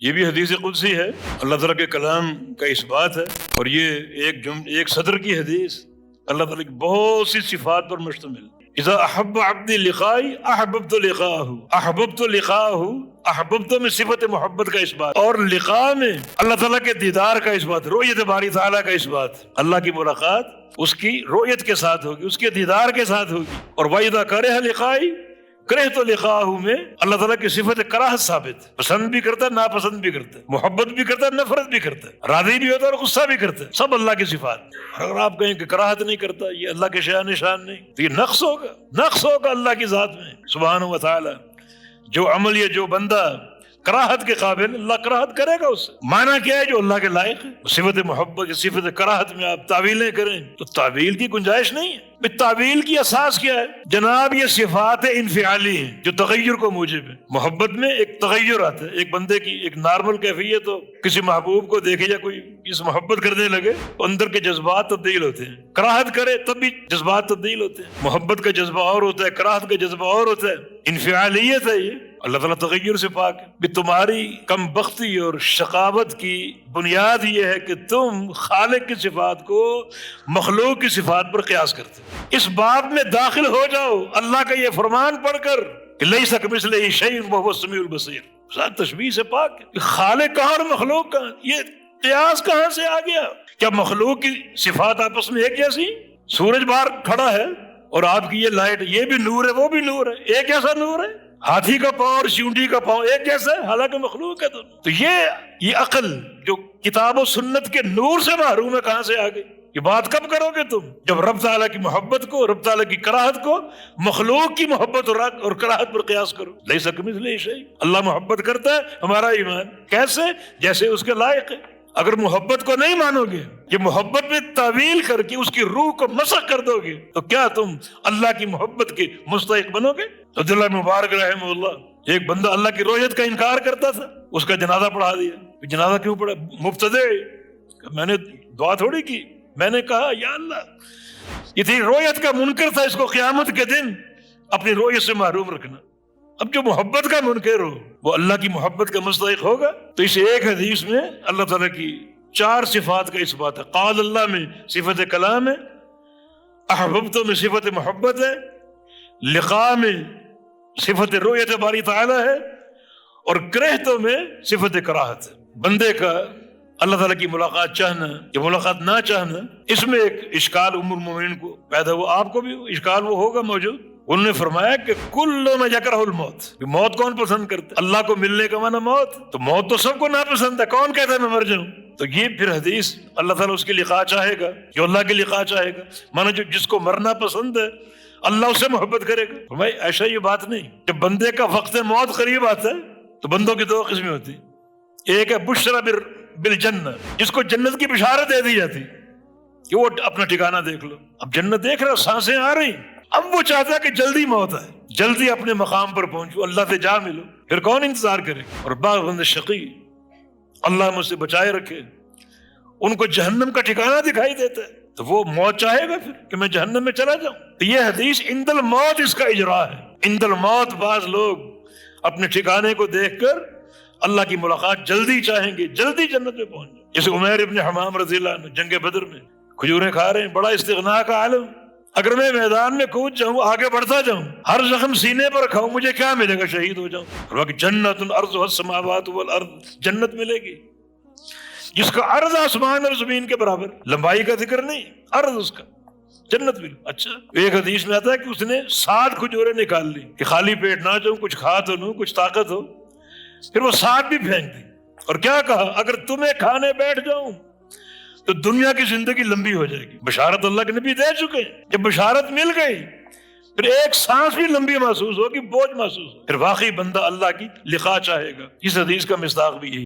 یہ بھی حدیث قدسی ہے، اللہ تعالیٰ کے کلام کا اس بات ہے، اور یہ ایک صدر کی حدیث اللہ تعالیٰ کی بہت سی صفات پر مشتمل۔ اذا احب عبدی لقائی احببت لقاءہ، احببت لقاءہ، احببت میں صفت محبت کا اس بات، اور لقاء میں اللہ تعالیٰ کے دیدار کا اس بات، رؤیت باری تعالیٰ کا اس بات، اللہ کی ملاقات اس کی رؤیت کے ساتھ ہوگی، اس کے دیدار کے ساتھ ہوگی۔ اور وَإِذَا كَرِهَ لِقَائِي كَرِهْتُ لِقَاءَهُ میں اللہ تعالیٰ کی صفت کراہت ثابت، پسند بھی کرتا ہے، ناپسند بھی کرتا ہے، محبت بھی کرتا ہے، نفرت بھی کرتا ہے، راضی بھی ہوتا ہے اور غصہ بھی کرتا ہے، سب اللہ کی صفات۔ اگر آپ کہیں کہ کراہت نہیں کرتا، یہ اللہ کے شان نشان نہیں، تو یہ نقص ہوگا اللہ کی ذات میں سبحانہ و تعالی۔ جو عمل یا جو بندہ کراہت کے قابل، اللہ کراہت کرے گا اس سے۔ معنی کیا ہے؟ جو اللہ کے لائق ہے۔ صفت محبت کی صفت کراہت میں آپ تعویلیں کریں تو تعویل کی گنجائش نہیں ہے۔ تعویل کی اساس کیا ہے جناب؟ یہ صفات انفعالی ہیں جو تغیر کو موجب ہے۔ محبت میں ایک تغیر آتا ہے، ایک بندے کی ایک نارمل کیفیت ہو، کسی محبوب کو دیکھے یا کوئی اس محبت کرنے لگے تو اندر کے جذبات تبدیل ہوتے ہیں، کراہت کرے تب بھی جذبات تبدیل ہوتے ہیں۔ محبت کا جذبہ اور ہوتا ہے، کراہت کا جذبہ اور ہوتا ہے، انفعالیت ہے یہ۔ اللہ تعالیٰ تغیر سے پاک ہے کہ تمہاری کم بختی اور شقاوت کی بنیاد یہ ہے کہ تم خالق کی صفات کو مخلوق کی صفات پر قیاس کرتے ہو۔ اس باب میں داخل ہو جاؤ اللہ کا یہ فرمان پڑھ کر کہ لیس کمثلہ شیء وہو السمیع البصیر، ذات تشبیہ سے پاک ہے۔ خالق کہاں اور مخلوق کہاں؟ یہ قیاس کہاں سے آ گیا؟ کیا مخلوق کی صفات آپس میں ایک جیسی؟ سورج باہر کھڑا ہے اور آپ کی یہ لائٹ، یہ بھی نور ہے وہ بھی نور ہے، ایک ایسا نور ہے؟ ہاتھی کا پاؤں اور چیونٹی کا پاؤں ایک جیسا ہے، حالانکہ مخلوق ہے دونوں۔ تو یہ عقل جو کتاب و سنت کے نور سے محروم ہے کہاں سے آ گئی؟ یہ بات کب کرو گے تم؟ جب رب تعالیٰ کی محبت کو، رب تعالیٰ کی کراہت کو مخلوق کی محبت اور کراہت پر قیاس کرو۔ لیس کمثلہ شیء، اللہ محبت کرتا ہے، ہمارا ایمان کیسے؟ جیسے اس کے لائق ہے۔ اگر محبت کو نہیں مانو گے، یہ محبت میں تعویل کر کے اس کی روح کو مسخ کر دو گے، تو کیا تم اللہ کی محبت کے مستحق بنو گے؟ عبداللہ مبارک رحمہ اللہ، ایک بندہ اللہ کی رؤیت کا انکار کرتا تھا، اس کا جنازہ پڑھا دیا۔ جنازہ کیوں پڑھا؟ مبتدع، میں نے دعا تھوڑی کی، میں نے کہا یا اللہ، یہ تیری رؤیت کا منکر تھا، اس کو قیامت کے دن اپنی رؤیت سے محروم رکھنا۔ اب جو محبت کا منکر ہو وہ اللہ کی محبت کا مستحق ہوگا۔ تو اس ایک حدیث میں اللہ تعالیٰ کی 4 صفات کا اس بات ہے۔ قال اللہ میں صفت کلام ہے، احببت میں صفت محبت ہے، لقاء میں صفت رؤیت باری تعالیٰ ہے، اور کرہت میں صفت کراہت ہے۔ بندے کا اللہ تعالیٰ کی ملاقات چاہنا یا ملاقات نہ چاہنا، اس میں ایک اشکال ام المومنین کو پیدا ہوا، آپ کو بھی اشکال وہ ہوگا موجود۔ انہوں نے فرمایا کہ کل ما یکرہ الموت، کہ موت کون پسند کرتا ہے؟ اللہ کو ملنے کا معنی موت، تو موت تو سب کو ناپسند ہے، کون کہتا ہے میں مر جاؤں؟ تو یہ پھر حدیث اللہ تعالیٰ اس کے لقاء چاہے گا، جو اللہ کے لقاء چاہے گا، مانا جس کو مرنا پسند ہے اللہ اس سے محبت کرے گا۔ فرمایا ایسا یہ بات نہیں، جب بندے کا وقت موت قریب آتا ہے تو بندوں کی 2 قسمیں ہوتی، ایک ہے بشرا بالجنہ، جس کو جنت کی بشارت دے دی جاتی کہ وہ اپنا ٹھکانہ دیکھ لو، اب جنت دیکھ رہے ہو، سانسیں آ رہی، اب وہ چاہتا ہے کہ جلدی موت آئے، جلدی اپنے مقام پر پہنچو، اللہ سے جا ملو، پھر کون انتظار کرے؟ اور بعض بندے شقی، اللہ مجھ سے بچائے رکھے، ان کو جہنم کا ٹھکانہ دکھائی دیتا ہے، تو وہ موت چاہے گا پھر کہ میں جہنم میں چلا جاؤں۔ تو یہ حدیث عند الموت اس کا اجرا ہے۔ عند الموت بعض لوگ اپنے ٹھکانے کو دیکھ کر اللہ کی ملاقات جلدی چاہیں گے، جلدی جنت میں پہنچ جائیں۔ جیسے عمیر ابن حمام رضی اللہ عنہ جنگ بدر میں کھجوریں کھا رہے ہیں، بڑا استغنا کا عالم، اگر میں میدان میں کود جاؤں، آگے بڑھتا جاؤں، ہر زخم سینے پر کھاؤں، مجھے کیا ملے گا؟ شہید ہو جاؤں۔ فرمایا کہ جنت عرضها السماوات والارض، جنت ملے گی جس کا عرض آسمان اور زمین کے برابر، لمبائی کا ذکر نہیں، عرض اس کا، جنت ملے۔ اچھا، ایک حدیث میں آتا ہے کہ اس نے 7 کھجوریں نکال لی کہ خالی پیٹ نہ جاؤں، کچھ کھا تو لوں، کچھ طاقت ہو، پھر وہ 7 بھی پھینک دی، اور کیا کہا؟ اگر تمہیں کھانے بیٹھ جاؤں تو دنیا کی زندگی لمبی ہو جائے گی۔ بشارت اللہ کے نبی دے چکے، جب بشارت مل گئی پھر ایک سانس بھی لمبی محسوس ہوگی، بوجھ محسوس ہوگی، پھر واقعی بندہ اللہ کی لقاء چاہے گا۔ اس حدیث کا مصداق بھی یہی۔